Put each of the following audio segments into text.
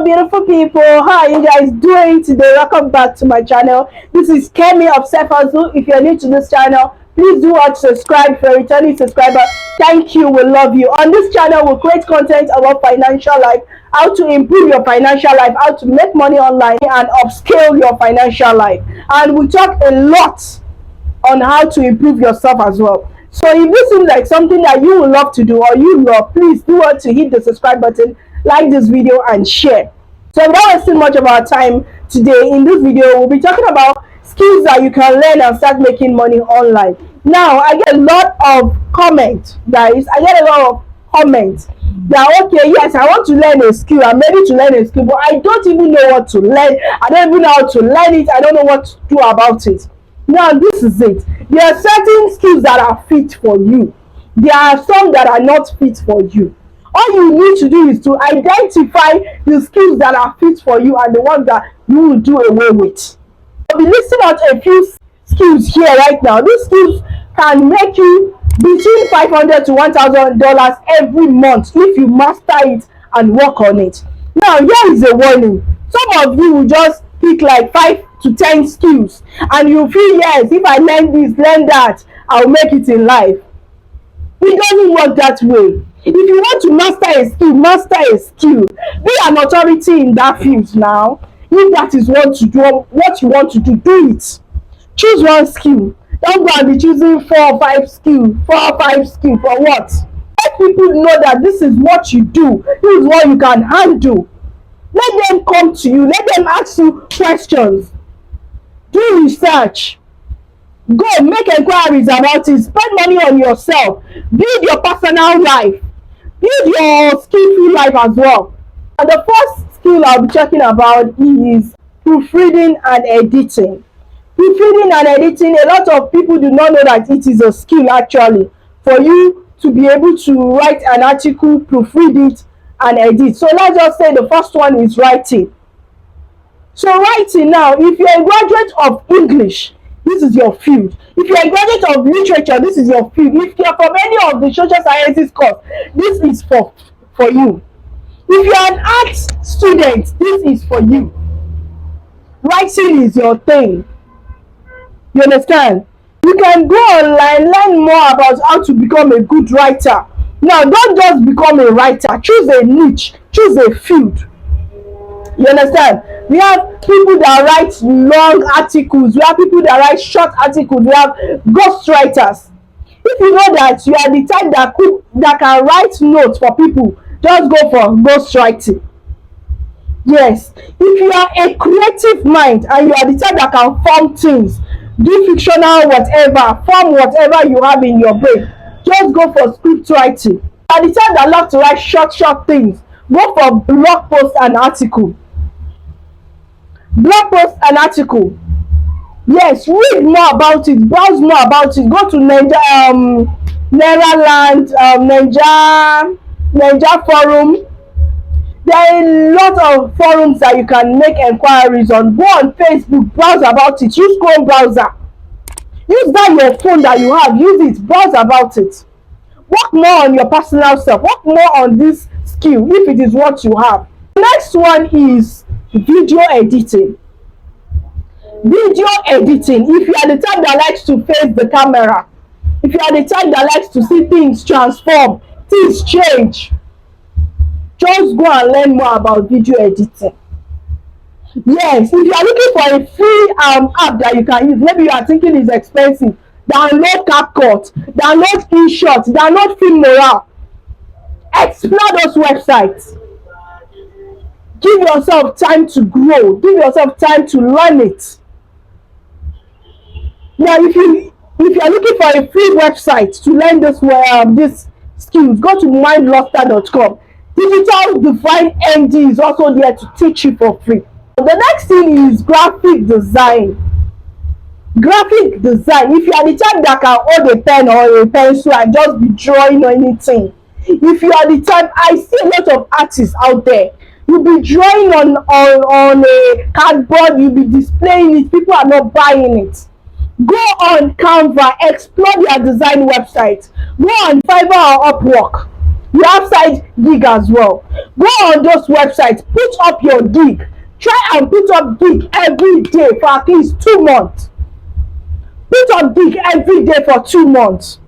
beautiful people. How are you guys doing today? Welcome back to my channel. This is Kemi of Self Hustle. If you're new to this channel, please do watch, subscribe. For a returning subscriber, thank you. We love you. On this channel, we'll create content about financial life, how to improve your financial life, how to make money online, and upscale your financial life. And we talk a lot on how to improve yourself as well. So if this seems like something that you would love to do or you love, please do want to hit the subscribe button, like this video, and share. So without wasting much of our time today, in this video we'll be talking about skills that you can learn and start making money online. Now I get a lot of comments, guys. I get a lot of comments that, okay, yes, I want to learn a skill, I'm ready to learn a skill, but I don't even know what to learn. I don't even know how to learn it. I don't know what to do about it. Now this is it. There are certain skills that are fit for you. There are some that are not fit for you. All you need to do is to identify the skills that are fit for you and the ones that you will do away with. I'll be listing out a few skills here right now. These skills can make you between $500 to $1,000 every month if you master it and work on it. Now here is a warning. Some of you will just pick like 5 to 10 skills and you feel, yes, if I learn this, learn that, I'll make it in life. It doesn't work that way. If you want to master a skill, master a skill. Be an authority in that field now. If that is what you want to do, do it. Choose one skill. Don't go and be choosing 4 or 5 skills. 4 or 5 skills for what? Let people know that this is what you do. This is what you can handle. Let them come to you. Let them ask you questions. Do research. Go make inquiries about it. Spend money on yourself. Build your personal life. Build your skillful life as well. And the first skill I'll be talking about is proofreading and editing. Proofreading and editing, a lot of people do not know that it is a skill actually. For you to be able to write an article, proofread it, and edit. So let's just say the first one is writing. So writing now, if you're a graduate of English, this is your field. If you're a graduate of literature, this is your field. If you're from any of the social sciences course, this is for you. If you're an arts student, this is for you. Writing is your thing. You understand? You can go online, learn more about how to become a good writer. Now, don't just become a writer. Choose a niche. Choose a field. You understand? We have people that write long articles. We have people that write short articles. We have ghost writers. If you know that you are the type that can write notes for people, just go for ghost writing. Yes. If you are a creative mind and you are the type that can form things, do fictional whatever, form whatever you have in your brain, just go for script writing. You are the type that love to write short things, go for blog post and article. Blog post and article. Yes, read more about it, browse more about it. Go to Nigeriland, Niger forum. There are a lot of forums that you can make inquiries on. Go on Facebook, browse about it. Use Chrome browser. Use that your phone that you have. Use it, browse about it. Work more on your personal self. Work more on this skill if it is what you have. The next one is video editing. Video editing. If you are the type that likes to face the camera, if you are the type that likes to see things transform, things change, just go and learn more about video editing. Yes, if you are looking for a free app that you can use, maybe you are thinking it's expensive, download CapCut, download InShot, download Filmora. Explore those websites. Give yourself time to grow. Give yourself time to learn it. Now, if you are looking for a free website to learn this skills, go to mindluster.com. Digital Divine MD is also there to teach you for free. The next thing is graphic design. Graphic design. If you are the type that can hold a pen or a pencil and just be drawing or anything, if you are the type, I see a lot of artists out there. You'll be drawing on a cardboard, you'll be displaying it, people are not buying it. Go on Canva, explore their design website. Go on Fiverr or Upwork. You have side gig as well. Go on those websites, put up your gig. Try and put up gig every day for at least 2 months. Put up gig every day for 2 months.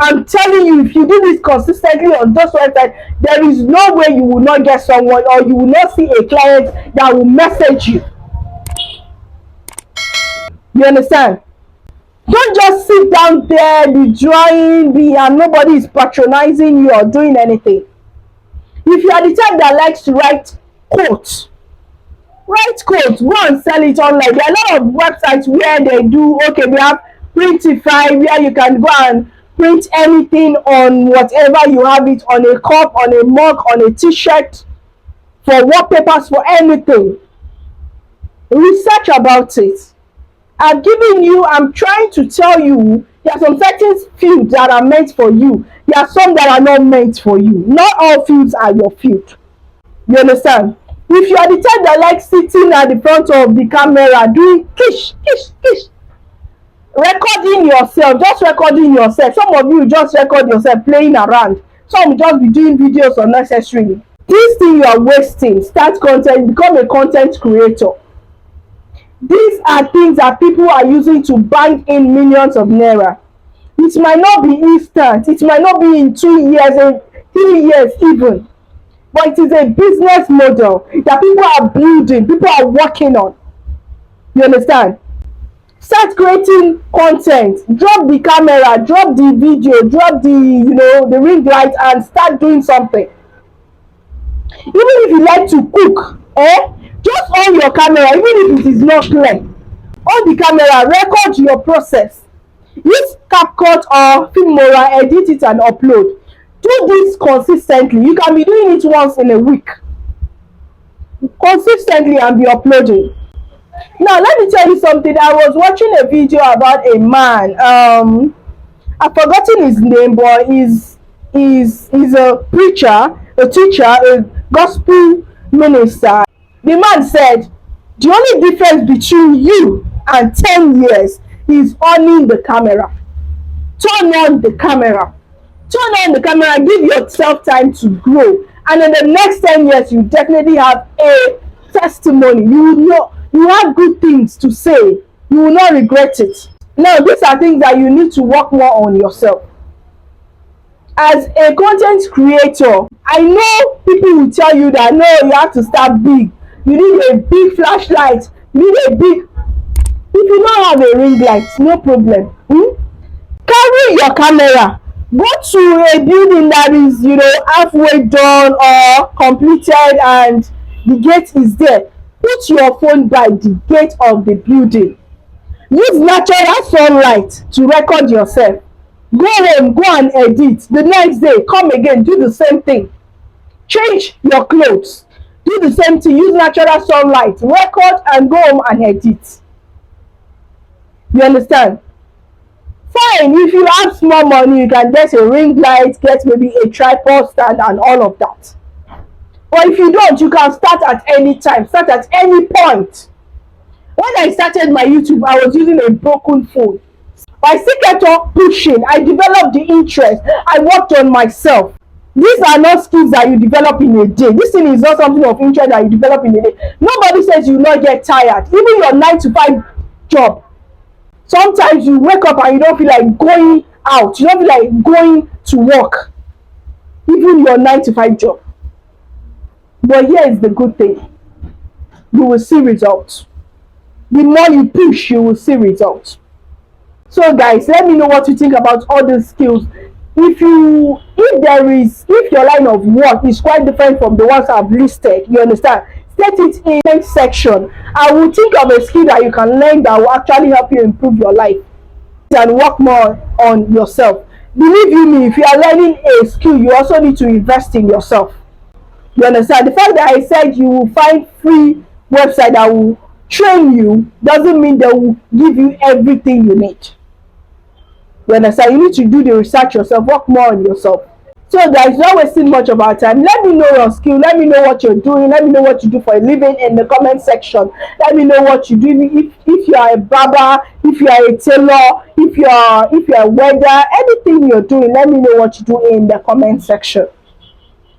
I'm telling you, if you do this consistently on those websites, there is no way you will not get someone, or you will not see a client that will message you. You understand? Don't just sit down there, be drawing, and nobody is patronizing you or doing anything. If you are the type that likes to write quotes, go and sell it online. There are a lot of websites where they do, okay, we have Printify, where you can go and print anything on whatever you have it, on a cup, on a mug, on a t-shirt, for wallpapers, for anything. Research about it. I'm trying to tell you, there are some certain fields that are meant for you. There are some that are not meant for you. Not all fields are your field. You understand? If you are the type that likes sitting at the front of the camera doing kish, recording yourself, just recording yourself. Some of you just record yourself playing around. Some just be doing videos unnecessarily. This thing you are wasting. Start content, become a content creator. These are things that people are using to bank in millions of naira. It might not be instant, it might not be in 2 years or 3 years even, but it is a business model that people are building, people are working on. You understand? Start creating content, drop the camera, drop the video, drop the ring light, and start doing something. Even if you like to cook, just on your camera, even if it is not clear, on the camera, record your process. Use CapCut or Filmora, edit it and upload. Do this consistently. You can be doing it once in a week, consistently, and be uploading. Now let me tell you something. I was watching a video about a man. I've forgotten his name, but he's a preacher, a teacher, a gospel minister. The man said the only difference between you and 10 years is owning the camera. Turn on the camera. Turn on the camera, give yourself time to grow. And in the next 10 years, you definitely have a testimony. You will know, you have good things to say. You will not regret it. Now, these are things that you need to work more on yourself. As a content creator, I know people will tell you that no, you have to start big. You need a big flashlight. You need a big. If you don't have a ring light, no problem. Carry your camera. Go to a building that is, halfway done or completed, and the gate is there. Put your phone by the gate of the building. Use natural sunlight to record yourself. Go home, go and edit. The next day, come again, do the same thing. Change your clothes. Do the same thing. Use natural sunlight. Record and go home and edit. You understand? Fine, if you have small money, you can get a ring light, get maybe a tripod stand and all of that. But if you don't, you can start at any time, start at any point. When I started my YouTube, I was using a broken phone. But I still kept on pushing. I developed the interest. I worked on myself. These are not skills that you develop in a day. This thing is not something of interest that you develop in a day. Nobody says you will not get tired. Even your 9 to 5 job. Sometimes you wake up and you don't feel like going out. You don't feel like going to work. Even your 9 to 5 job. But here is the good thing. You will see results. The more you push, you will see results. So guys, let me know what you think about all these skills. If your line of work is quite different from the ones I've listed, you understand, state it in the next section. I will think of a skill that you can learn that will actually help you improve your life and work more on yourself. Believe you me, if you are learning a skill, you also need to invest in yourself. You understand? The fact that I said you will find free website that will train you doesn't mean they will give you everything you need. You understand? You need to do the research yourself, work more on yourself. So guys, not wasting much of our time. Let me know your skill. Let me know what you're doing. Let me know what you do for a living in the comment section. Let me know what you do. If you are a barber, if you are a tailor, if you are a welder, anything you're doing, let me know what you do in the comment section.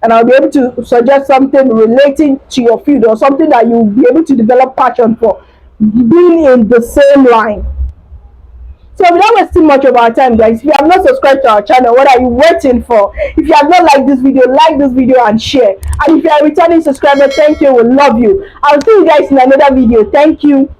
and I'll be able to suggest something relating to your field or something that you'll be able to develop passion for, being in the same line. So without wasting much of our time, guys, if you have not subscribed to our channel, what are you waiting for? If you have not liked this video, like this video and share. And if you are a returning subscriber, thank you, we love you. I'll see you guys in another video. Thank you.